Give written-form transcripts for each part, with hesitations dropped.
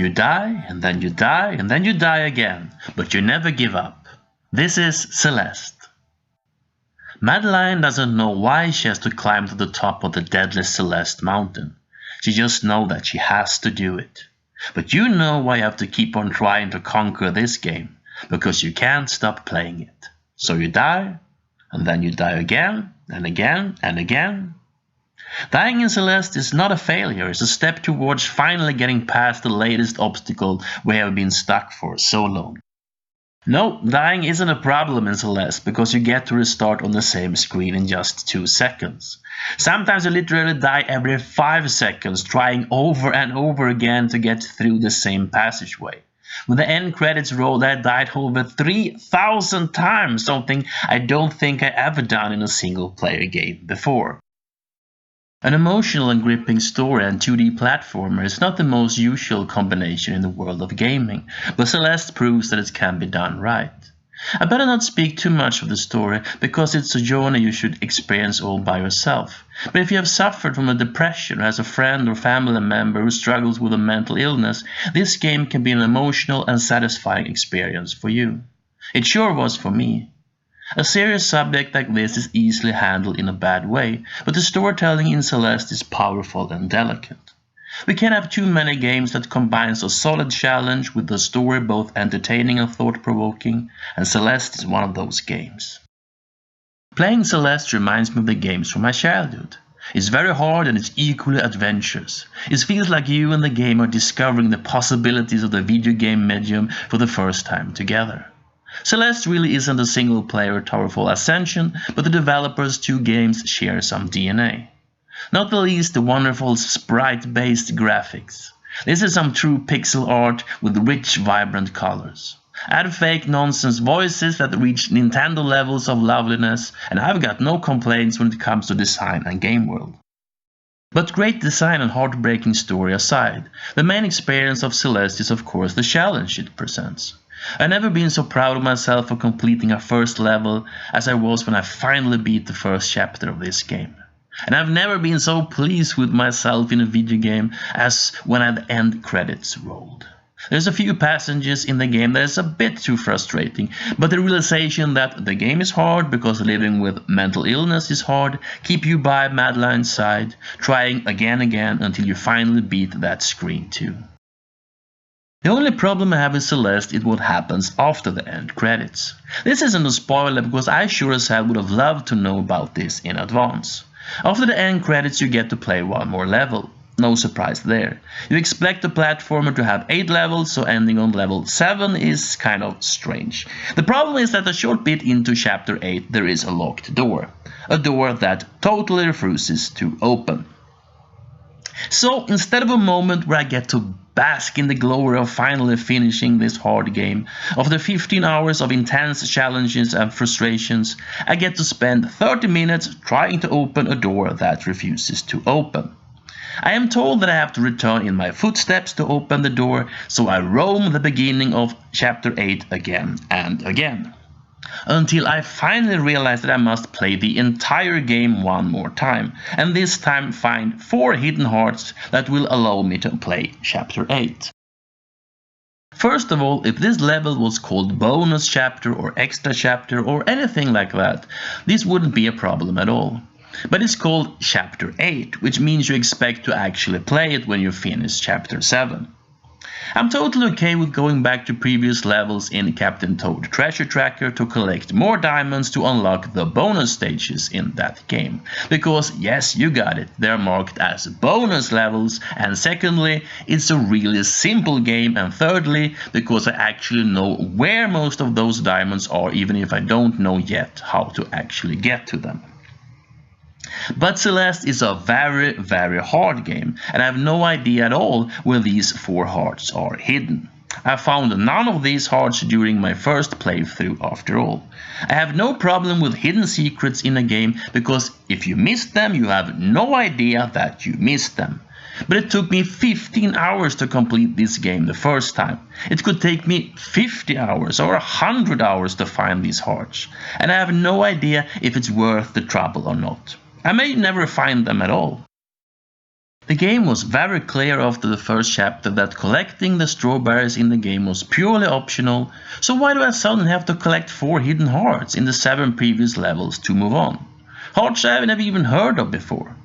you die, and then you die, and then you die again, but you never give up. This is Celeste. Madeline doesn't know why she has to climb to the top of the deadly Celeste mountain. She just knows that she has to do it. But you know why you have to keep on trying to conquer this game, because you can't stop playing it. So you die, and then you die again, and again, and again. Dying in Celeste is not a failure, it's a step towards finally getting past the latest obstacle we have been stuck for so long. No, dying isn't a problem in Celeste because you get to restart on the same screen in just 2 seconds. Sometimes you literally die every 5 seconds trying over and over again to get through the same passageway. When the end credits rolled, I died over 3,000 times, something I don't think I ever done in a single player game before. An emotional and gripping story and 2D platformer is not the most usual combination in the world of gaming, but Celeste proves that it can be done right. I better not speak too much of the story, because it's a journey you should experience all by yourself. But if you have suffered from a depression or has a friend or family member who struggles with a mental illness, this game can be an emotional and satisfying experience for you. It sure was for me. A serious subject like this is easily handled in a bad way, but the storytelling in Celeste is powerful and delicate. We can't have too many games that combines a solid challenge with the story both entertaining and thought-provoking, and Celeste is one of those games. Playing Celeste reminds me of the games from my childhood. It's very hard and it's equally adventurous. It feels like you and the game are discovering the possibilities of the video game medium for the first time together. Celeste really isn't a single-player Towerfall Ascension, but the developers' 2 games share some DNA. Not the least the wonderful sprite-based graphics. This is some true pixel art with rich, vibrant colors. Add fake nonsense voices that reach Nintendo levels of loveliness, and I've got no complaints when it comes to design and game world. But great design and heartbreaking story aside, the main experience of Celeste is of course the challenge it presents. I've never been so proud of myself for completing a first level as I was when I finally beat the first chapter of this game. And I've never been so pleased with myself in a video game as when the end credits rolled. There's a few passages in the game that is a bit too frustrating, but the realization that the game is hard because living with mental illness is hard keep you by Madeline's side, trying again and again until you finally beat that screen too. The only problem I have with Celeste is what happens after the end credits. This isn't a spoiler because I sure as hell would have loved to know about this in advance. After the end credits you get to play one more level. No surprise there. You expect the platformer to have 8 levels, so ending on level 7 is kind of strange. The problem is that a short bit into chapter 8 there is a locked door. A door that totally refuses to open. So instead of a moment where I get to bask in the glory of finally finishing this hard game, after 15 hours of intense challenges and frustrations, I get to spend 30 minutes trying to open a door that refuses to open. I am told that I have to return in my footsteps to open the door, so I roam the beginning of chapter 8 again and again. Until I finally realize that I must play the entire game one more time, and this time find 4 hidden hearts that will allow me to play chapter 8. First of all, if this level was called bonus chapter or extra chapter or anything like that, this wouldn't be a problem at all. But it's called chapter 8, which means you expect to actually play it when you finish chapter 7. I'm totally okay with going back to previous levels in Captain Toad Treasure Tracker to collect more diamonds to unlock the bonus stages in that game. Because yes, you got it, they're marked as bonus levels, and secondly, it's a really simple game, and thirdly, because I actually know where most of those diamonds are even if I don't know yet how to actually get to them. But Celeste is a very, very hard game, and I have no idea at all where these 4 hearts are hidden. I found none of these hearts during my first playthrough after all. I have no problem with hidden secrets in a game, because if you missed them, you have no idea that you missed them. But it took me 15 hours to complete this game the first time. It could take me 50 hours or 100 hours to find these hearts, and I have no idea if it's worth the trouble or not. I may never find them at all. The game was very clear after the first chapter that collecting the strawberries in the game was purely optional, so why do I suddenly have to collect 4 hidden hearts in the 7 previous levels to move on? Hearts I have never even heard of before.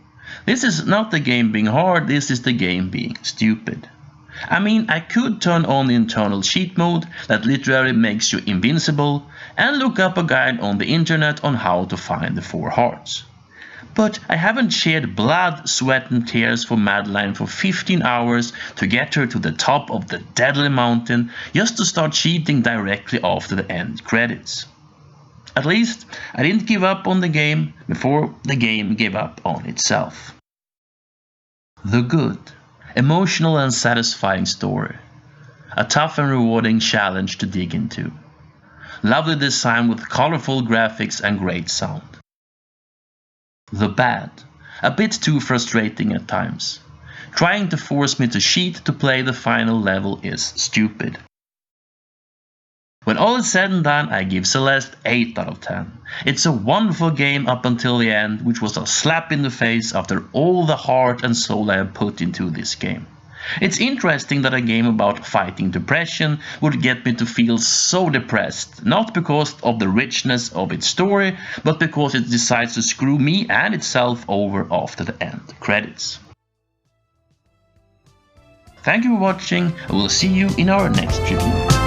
This is not the game being hard, this is the game being stupid. I mean, I could turn on the internal cheat mode that literally makes you invincible and look up a guide on the internet on how to find the 4 hearts. But I haven't shed blood, sweat and tears for Madeline for 15 hours to get her to the top of the deadly mountain just to start cheating directly after the end credits. At least I didn't give up on the game before the game gave up on itself. The Good. Emotional and satisfying story. A tough and rewarding challenge to dig into. Lovely design with colorful graphics and great sound. The Bad. A bit too frustrating at times. Trying to force me to cheat to play the final level is stupid. When all is said and done, I give Celeste 8 out of 10. It's a wonderful game up until the end, which was a slap in the face after all the heart and soul I have put into this game. It's interesting that a game about fighting depression would get me to feel so depressed, not because of the richness of its story, but because it decides to screw me and itself over after the end credits. Thank you for watching, and we'll see you in our next review.